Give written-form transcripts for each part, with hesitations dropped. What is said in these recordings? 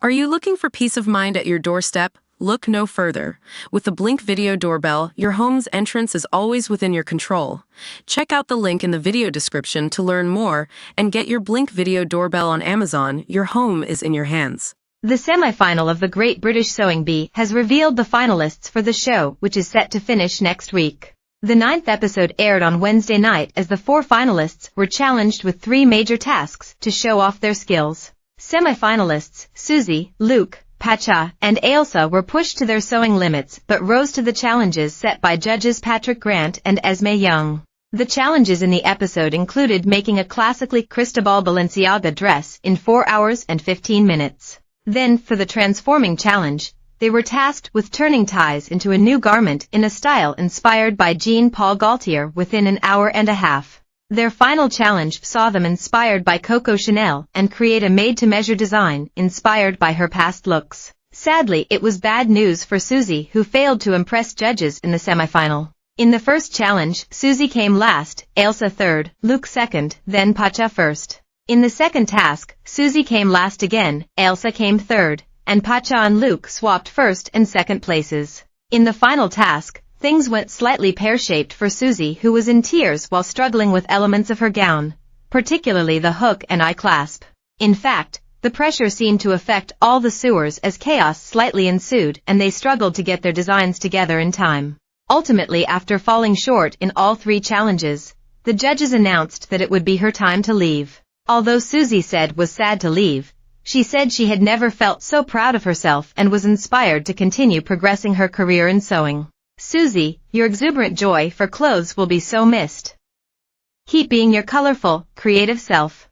Are you looking for peace of mind at your doorstep? Look no further. With the Blink Video Doorbell, your home's entrance is always within your control. Check out the link in the video description to learn more and get your Blink Video Doorbell on Amazon. Your home is in your hands. The semi-final of the Great British Sewing Bee has revealed the finalists for the show, which is set to finish next week. The 9th episode aired on Wednesday night as the 4 finalists were challenged with 3 major tasks to show off their skills. Semi-finalists Susie, Luke, Pacha, and Ailsa were pushed to their sewing limits but rose to the challenges set by judges Patrick Grant and Esme Young. The challenges in the episode included making a classically Cristobal Balenciaga dress in 4 hours and 15 minutes. Then, for the transforming challenge, they were tasked with turning ties into a new garment in a style inspired by Jean-Paul Gaultier within an hour and a half. Their final challenge saw them inspired by Coco Chanel and create a made-to-measure design inspired by her past looks. Sadly, it was bad news for Susie, who failed to impress judges in the semifinal. In the first challenge, Susie came last, Ailsa third, Luke second, then Pacha first. In the second task, Susie came last again, Ailsa came third, and Pacha and Luke swapped first and second places. In the final task, things went slightly pear-shaped for Susie, who was in tears while struggling with elements of her gown, particularly the hook and eye clasp. In fact, the pressure seemed to affect all the sewers as chaos slightly ensued and they struggled to get their designs together in time. Ultimately, after falling short in all 3 challenges, the judges announced that it would be her time to leave. Although Susie said was sad to leave, she said she had never felt so proud of herself and was inspired to continue progressing her career in sewing. Susie, your exuberant joy for clothes will be so missed. Keep being your colorful, creative self.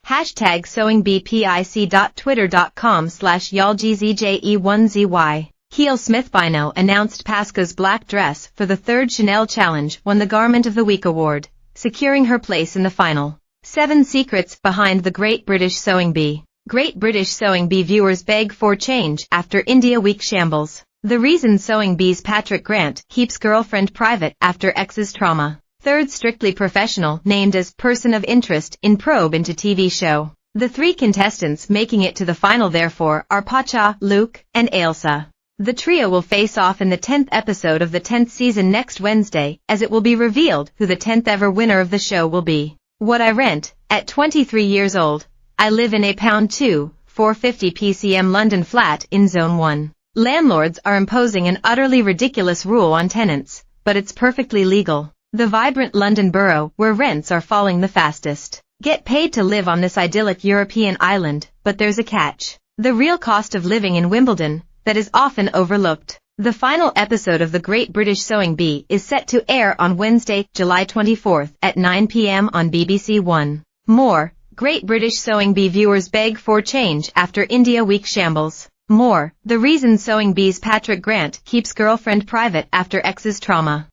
#SewingBPIC.Twitter.com/YallGZJE1ZY. Heel Smith-Bino announced Pasca's black dress for the 3rd Chanel Challenge won the Garment of the Week award, securing her place in the final. 7 secrets behind the Great British Sewing Bee. Great British Sewing Bee viewers beg for change after India Week shambles. The reason Sewing Bee's Patrick Grant keeps girlfriend private after ex's trauma. 3rd Strictly Professional named as Person of Interest in probe into TV show. The 3 contestants making it to the final therefore are Pacha, Luke, and Ailsa. The trio will face off in the 10th episode of the 10th season next Wednesday, as it will be revealed who the 10th ever winner of the show will be. What I rent. At 23 years old, I live in a £2, 450 PCM London flat in Zone 1. Landlords are imposing an utterly ridiculous rule on tenants, but it's perfectly legal. The vibrant London borough where rents are falling the fastest. Get paid to live on this idyllic European island, but there's a catch. The real cost of living in Wimbledon, that is often overlooked. The final episode of The Great British Sewing Bee is set to air on Wednesday, July 24th at 9 p.m. on BBC One. More, Great British Sewing Bee viewers beg for change after India Week shambles. More, the reason Sewing Bee's Patrick Grant keeps girlfriend private after ex's trauma.